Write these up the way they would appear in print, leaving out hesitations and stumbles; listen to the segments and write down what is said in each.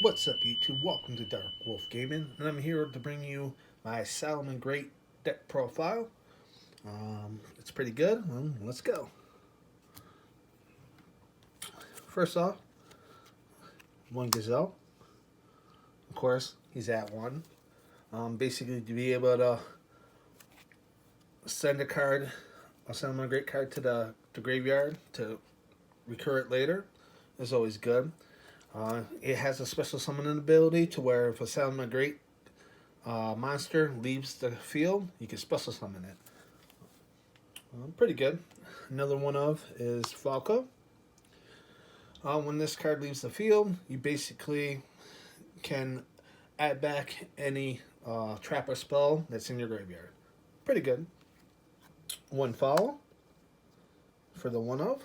What's up, YouTube? Welcome to Dark Wolf Gaming, and I'm here to bring you my Salamangreat deck profile. It's pretty good. Let's go. First off, one Gazelle. Of course, he's at one. Basically, to be able to send a Salamangreat card to the graveyard to recur it later is always good. It has a special summoning ability to where if a Salamangreat monster leaves the field, you can special summon it. Pretty good. Another one of is Falco. When this card leaves the field, you basically can add back any trap or spell that's in your graveyard. Pretty good. One follow for the one of.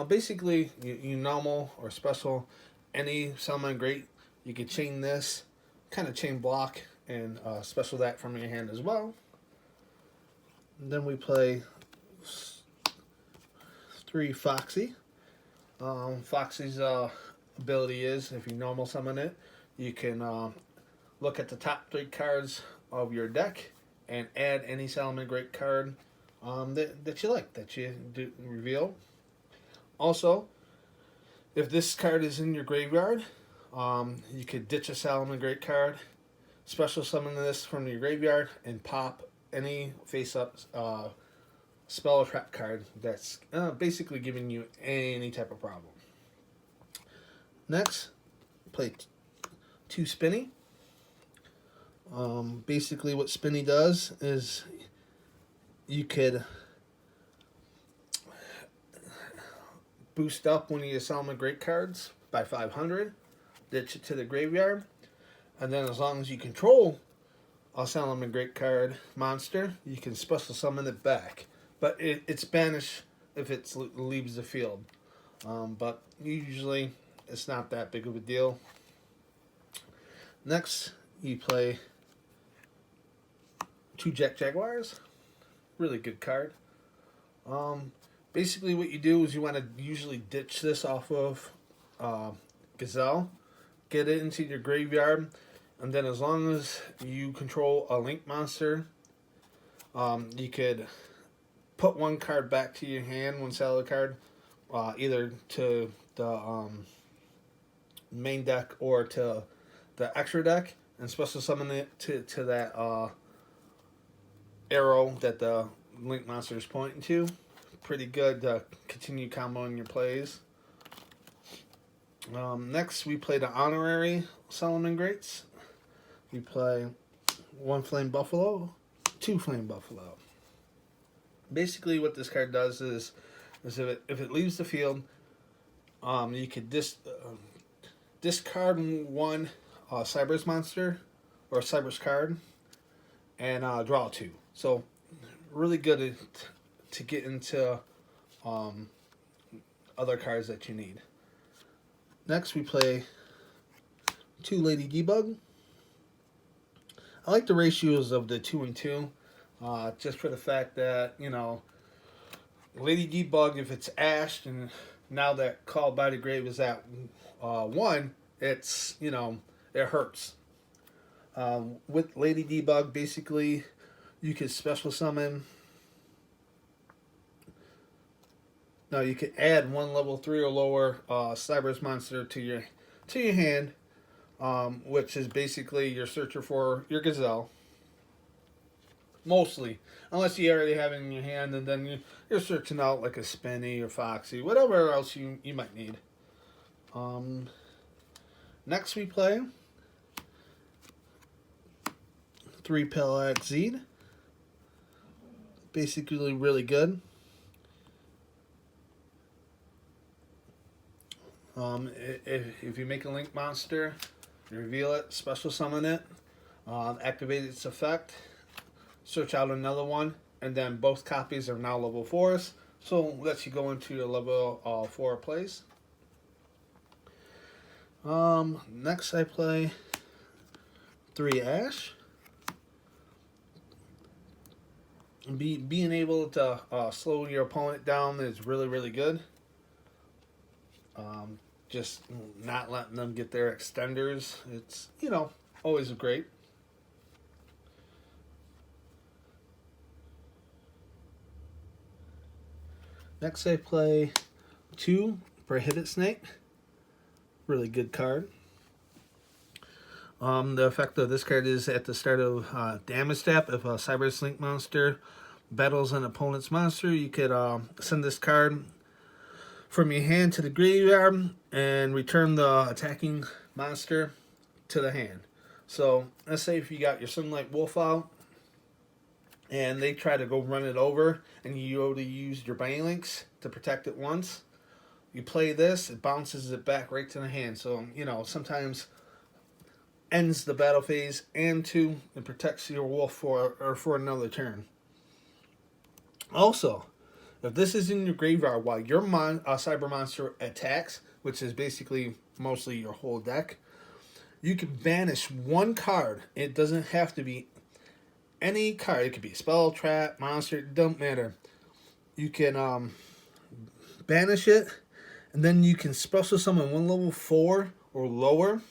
Basically, you normal or special any Salamangreat. You can chain this, kind of chain block, and special that from your hand as well. And then we play 3 Foxy. Foxy's ability is if you normal summon it, you can look at the top 3 cards of your deck and add any Salamangreat card that you like, that you reveal. Also, if this card is in your graveyard, you could ditch a Salamangreat card, special summon this from your graveyard, and pop any face-up spell or trap card that's basically giving you any type of problem. Next, play 2 Spinny. Basically, what Spinny does is you could boost up one of your Salamangreat cards by 500, ditch it to the graveyard, and then as long as you control a Salamangreat card monster, you can special summon it back. But it's banished if it leaves the field. But usually it's not that big of a deal. Next, you play 2 Jaguars. Really good card. Basically, what you do is you want to usually ditch this off of Gazelle, get it into your graveyard, and then as long as you control a Link monster, you could put 1 card back to your hand, 1 salad card, either to the main deck or to the extra deck, and special summon it to that arrow that the Link monster is pointing to. Pretty good to continue comboing your plays. Next, we play the honorary Salamangreats. We play 1 Flame Buffalo, 2 Flame Buffalo. Basically, what this card does is if it leaves the field, you could discard 1 Cyber's monster or Cyber's card and draw 2. So, really good to get into other cards that you need. Next, we play 2 Lady Debug. I like the ratios of the 2 and 2, just for the fact that, Lady Debug, if it's ashed and now that Called by the Grave is at 1, it's, it hurts. With Lady Debug, basically, you can special summon. Now you can add 1 level 3 or lower Cyber's monster to your hand, which is basically your searcher for your Gazelle. Mostly, unless you already have it in your hand, and then you're searching out like a Spinny or Foxy, whatever else you might need. Next we play 3 Pelax Zed. Basically really good. If you make a Link monster, you reveal it, special summon it, activate its effect, search out another one, and then both copies are now level 4s, so it lets you go into your level 4 plays. Next I play 3 Ash. Being able to slow your opponent down is really, really good. just not letting them get their extenders. It's, always great. Next I play 2 Prohibit Snake. Really good card. The effect of this card is at the start of damage step. If a Cyber Slink monster battles an opponent's monster, you could send this card from your hand to the graveyard and return the attacking monster to the hand. So let's say if you got your Sunlight Wolf out and they try to go run it over and you already used your Binding Links to protect it once, you play this, it bounces it back right to the hand. So, sometimes ends the battle phase, and 2, it protects your wolf for another turn. Also, if this is in your graveyard while your cyber monster attacks, which is basically mostly your whole deck, you can banish 1 card. It doesn't have to be any card. It could be a spell, trap, monster, it don't matter. You can banish it, and then you can special summon 1 level 4 or lower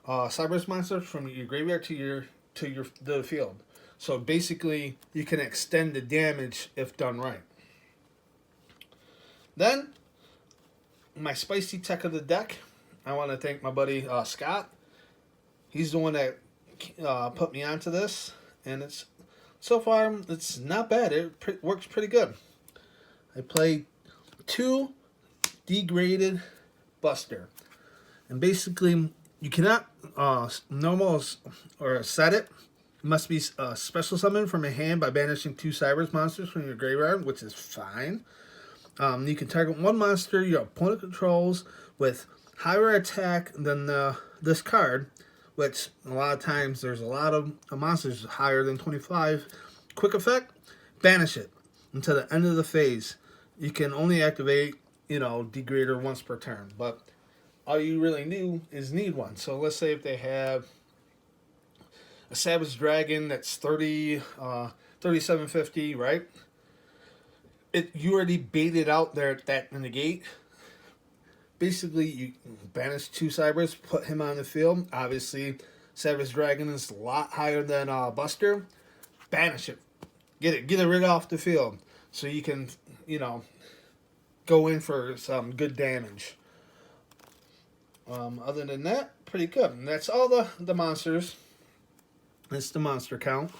Cyber's monster from your graveyard to the field. So basically, you can extend the damage if done right. Then, my spicy tech of the deck, I want to thank my buddy Scott. He's the one that put me onto this, and so far it's not bad. It works pretty good. I play 2 Degraded Buster, and basically you cannot normal or set it. It must be special summon from your hand by banishing 2 Cyber's monsters from your graveyard, which is fine. You can target 1 monster your opponent controls with higher attack than this card, which a lot of times there's a lot of monsters higher than 25. Quick effect, banish it until the end of the phase. You can only activate, Degrader once per turn, but all you really need 1. So let's say if they have a Savage Dragon that's 3750, right? You already baited out there that in the gate. Basically, you banish 2 Cybers, put him on the field. Obviously, Savage Dragon is a lot higher than Buster. Banish it. Get it rid off the field. So you can, go in for some good damage. Other than that, pretty good. And that's all the monsters. That's the monster count.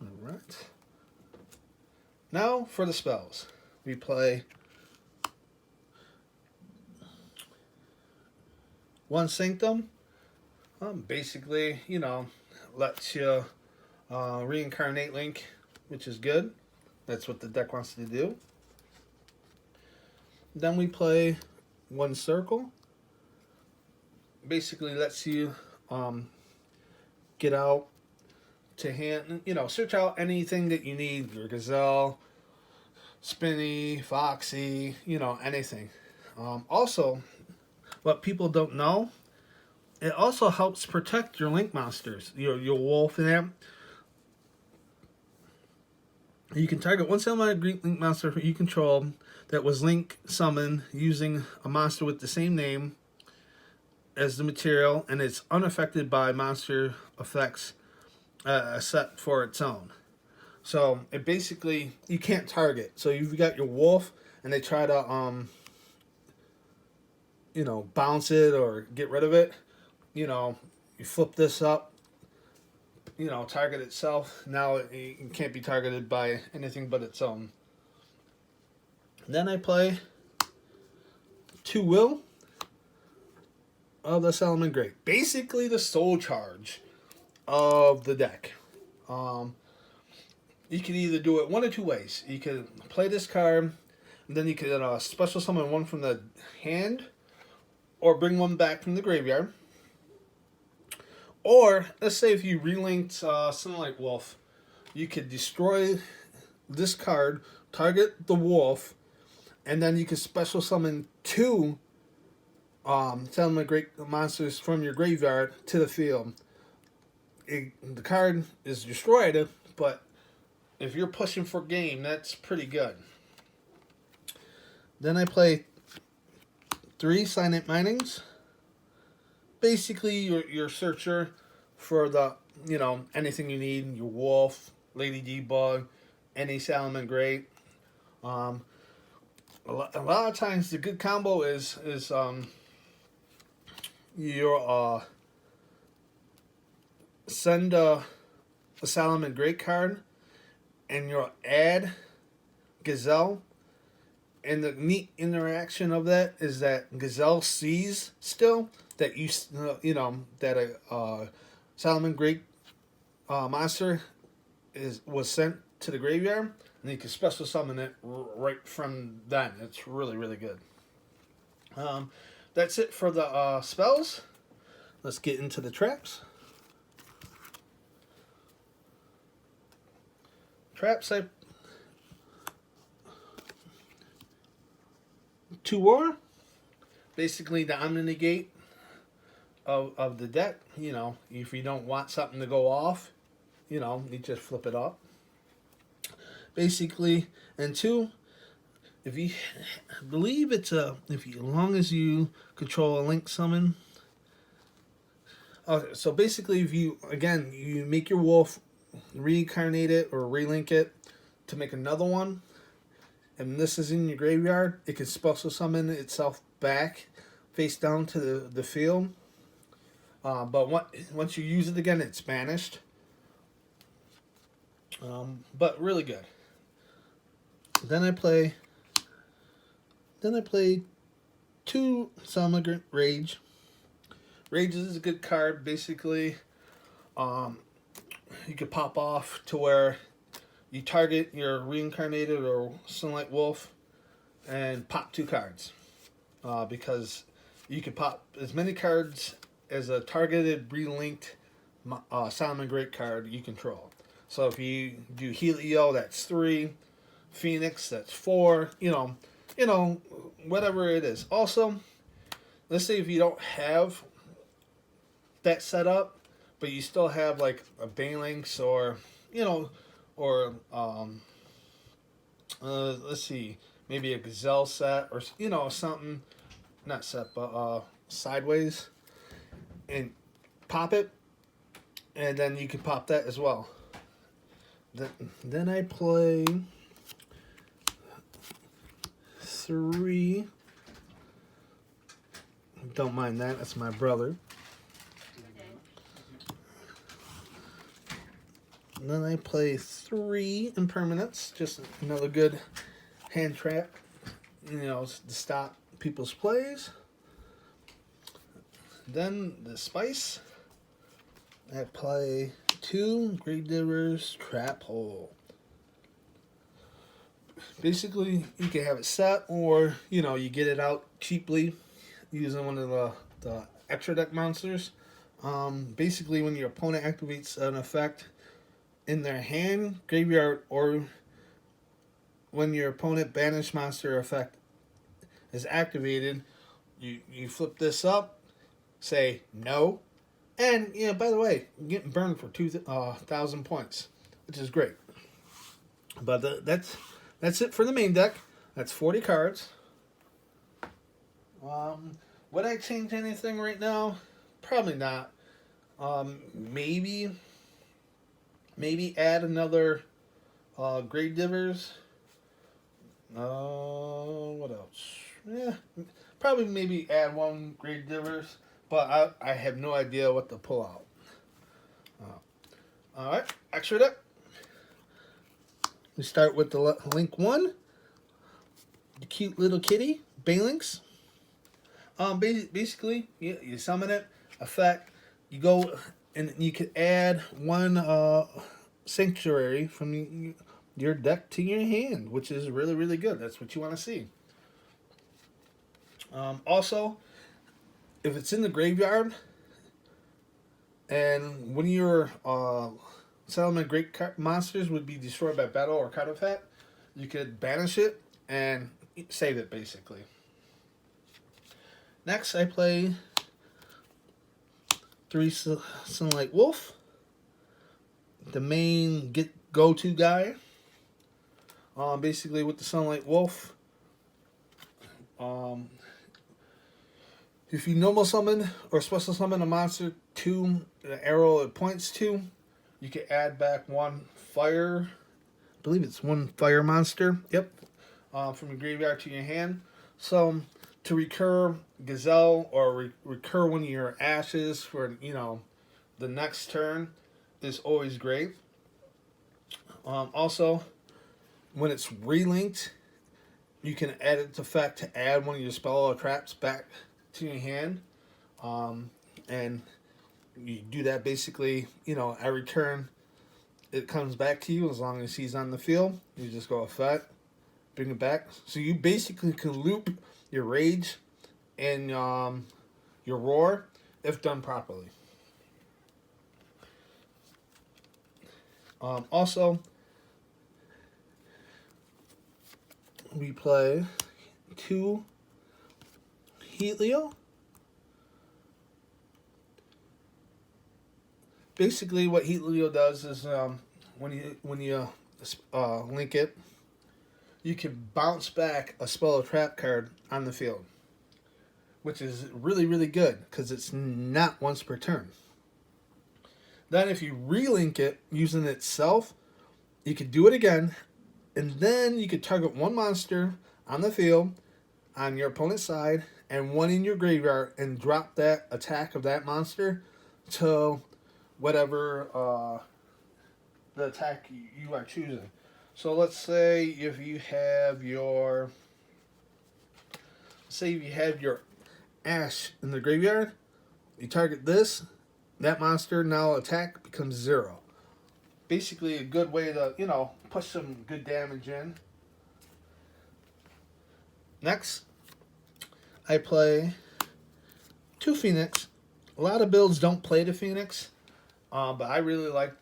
Alright. Now for the spells. We play 1 Sanctum. Basically, lets you reincarnate Link, which is good. That's what the deck wants to do. Then we play 1 Circle. Basically lets you get out to hand, search out anything that you need. Your Gazelle, Spinny, Foxy, anything. Also, what people don't know, it also helps protect your Link monsters, your Wolf and them. You can target 1 Salamangreat Link monster you control that was Link summoned using a monster with the same name as the material, and it's unaffected by monster effects set for its own. So it basically, you can't target. So you've got your Wolf and they try to bounce it or get rid of it. You flip this up, target itself. Now it can't be targeted by anything but its own. Then I play 2 Will of the Salamangreat. Basically the soul charge of the deck. You can either do it 1 or 2 ways. You can play this card, and then you can special summon 1 from the hand, or bring 1 back from the graveyard. Or, let's say if you relinked Sunlight Wolf, you could destroy this card, target the Wolf, and then you can special summon 2 Salamangreat monsters from your graveyard to the field. The card is destroyed, but if you're pushing for game, that's pretty good. Then I play 3 Silent Minings. Basically, your searcher for the, anything you need. Your wolf, Lady D-Bug, any Salamangreat. Um, a lot of times the good combo is your send a Salamangreat card and you'll add Gazelle. And the neat interaction of that is that Gazelle sees still that that a Salamangreat monster was sent to the graveyard, and you can special summon it right from then. It's really really good. That's it for the spells. Let's get into the traps. Traps, I 2 war. Basically, the omni-negate of the deck. If you don't want something to go off, you just flip it up. Basically, and 2, if you I believe it's as long as you control a link summon. So basically, if you make your wolf, reincarnate it or relink it to make another one, and this is in your graveyard, it can special summon itself back face down to the field. But once you use it again, it's banished. But really good. Then I play 2 Salamangreat Rage. Rage is a good card. Basically, you could pop off to where you target your reincarnated or Sunlight Wolf and pop 2 cards. Because you can pop as many cards as a targeted relinked Salamangreat card you control. So if you do Helio, that's 3. Phoenix, that's 4. Whatever it is. Also, let's say if you don't have that set up, but you still have like a Banelynx or let's see, maybe a Gazelle set or something, not set but sideways, and pop it, and then you can pop that as well. Then I play 3. Don't mind that. That's my brother. And then I play 3 Impermanents. Just another good hand trap, to stop people's plays. Then the Spice. I play 2 Gravediggers Trap Hole. Basically, you can have it set, or you get it out cheaply using one of the extra deck monsters. Basically, when your opponent activates an effect in their hand, graveyard, or when your opponent banished monster effect is activated, you flip this up, say no, and by the way, you're getting burned for 2,000 points, which is great. But that's it for the main deck. That's 40 cards. Would I change anything right now? Probably not. Maybe add another Gravediggers. What else? Yeah, probably maybe add 1 Gravediggers, but I have no idea what to pull out. All right, extra deck. We start with the link 1, the cute little kitty, Banelynx. Basically, you summon it, effect, you go, and you can add 1 Sanctuary from your deck to your hand, which is really, really good. That's what you want to see. Also, if it's in the graveyard, and one of your Salamangreat monsters would be destroyed by battle or card effect, you could banish it and save it, basically. Next, I play 3 Sunlight Wolf, the main go-to guy. Basically, with the Sunlight Wolf, If you normal summon or special summon a monster to the arrow it points to, you can add back one fire. I believe it's one fire monster. Yep. From your graveyard to your hand. So to recur Gazelle or recur one of your ashes for the next turn is always great. Also, when it's relinked, you can add its effect to add one of your spell or traps back to your hand. And you do that basically, every turn it comes back to you as long as he's on the field. You just go effect, bring it back. So you basically can loop your rage and your roar if done properly. Also, we play 2 Helio. Basically, what Helio does is when you link it, you can bounce back a spell or trap card on the field, which is really, really good because it's not once per turn. Then if you relink it using itself, you could do it again, and then you could target one monster on the field on your opponent's side and one in your graveyard and drop that attack of that monster to whatever the attack you are choosing. So let's say if you have your Ash in the graveyard, you target this, that monster now attack becomes 0. Basically a good way to, push some good damage in. Next, I play 2 Phoenix. A lot of builds don't play the Phoenix, but I really like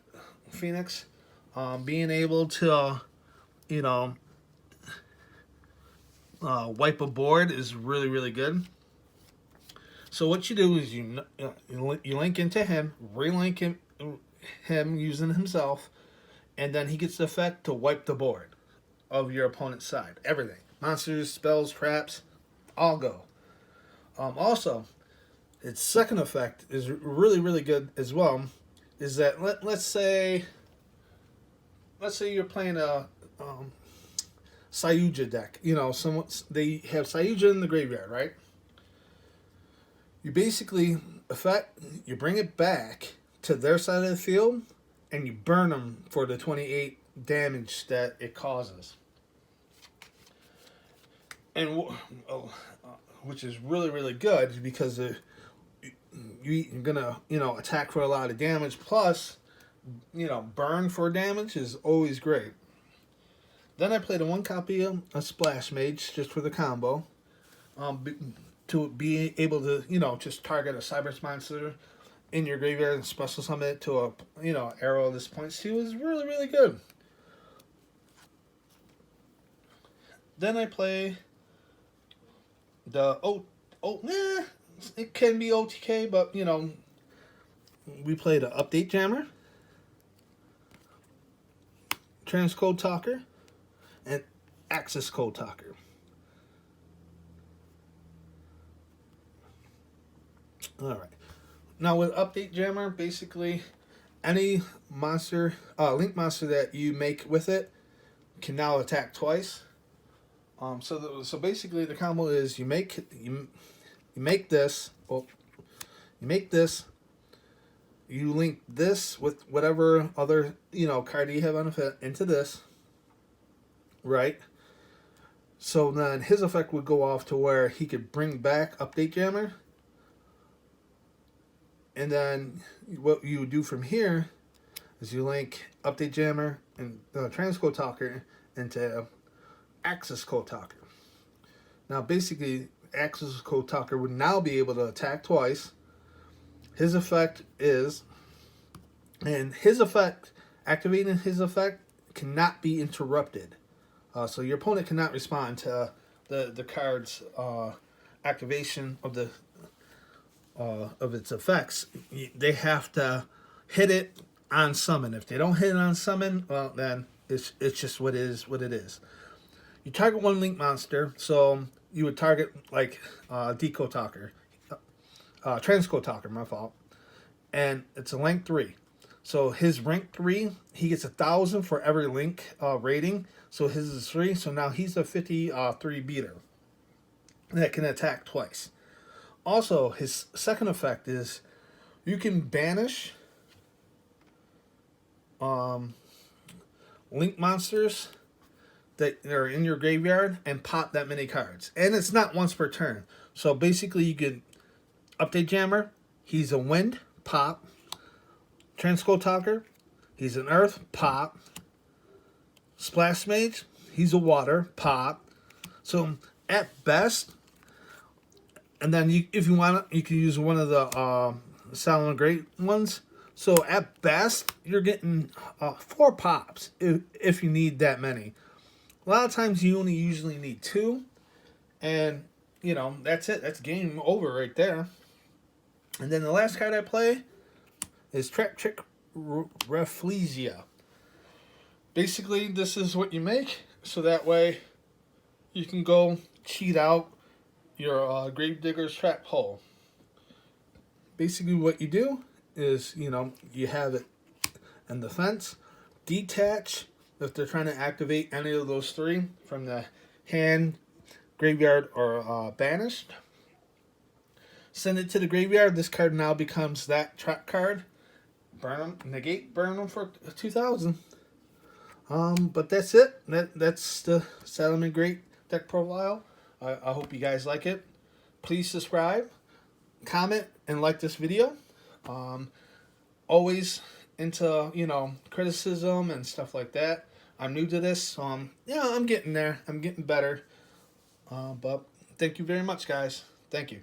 Phoenix. Being able to, wipe a board is really, really good. So what you do is you link into him, relink him using himself, and then he gets the effect to wipe the board of your opponent's side. Everything. Monsters, spells, traps, all go. Also, its second effect is really, really good as well. Is that let's say you're playing a Sayuja deck. They have Sayuja in the graveyard, right? You basically you bring it back to their side of the field, and you burn them for the 28 damage that it causes. And which is really, really good because you're gonna attack for a lot of damage. Plus, burn for damage is always great. Then I played 1 copy of a Splash Mage just for the combo. To be able to just target a Cyberse monster in your graveyard and special summon it to a arrow this points to is really, really good. Then I play the it can be OTK, but we play the Update Jammer, Transcode Talker, and Access Code Talker. Alright. Now with Update Jammer, basically any monster, link monster that you make with it can now attack twice. So basically the combo is you make this, you link this with whatever other card you have on it into this, right? So then his effect would go off to where he could bring back Update Jammer. And then what you do from here is you link Update Jammer and Transcode Talker into Access Code Talker. Now basically Access Code Talker would now be able to attack twice. His effect activating his effect cannot be interrupted. So your opponent cannot respond to the card's activation of its effects. They have to hit it on summon. If they don't hit it on summon, well then it's just what it is. You target one link monster, so you would target like Deco Talker, Transco Talker, my fault, and it's a rank 3. So his rank 3, he gets 1,000 for every link rating. So his is 3. So now he's a 53 beater that can attack twice. Also, his second effect is you can banish link monsters that are in your graveyard and pop that many cards. And it's not once per turn. So basically you can update Jammer, he's a wind, pop. Transco Talker, he's an earth, pop. Splash Mage, he's a water, pop. So at best, and then if you want, you can use one of the Salamangreat ones. So at best, you're getting 4 pops if you need that many. A lot of times you only usually need 2, and you know that's it. That's game over right there. And then the last card I play is Trap Trick Rafflesia. Basically, this is what you make, so that way you can go cheat out your Gravedigger's Trap Hole. Basically, what you do is, you know, you have it in the fence, detach if they're trying to activate any of those 3 from the hand, graveyard, or banished. Send it to the graveyard. This card now becomes that trap card. Burn them, negate, burn them for 2,000. But that's it. That's the Salamangreat deck profile. I hope you guys like it. Please subscribe, comment, and like this video. Always into, you know, criticism and stuff like that. I'm new to this, so yeah, I'm getting there. I'm getting better. But thank you very much, guys. Thank you.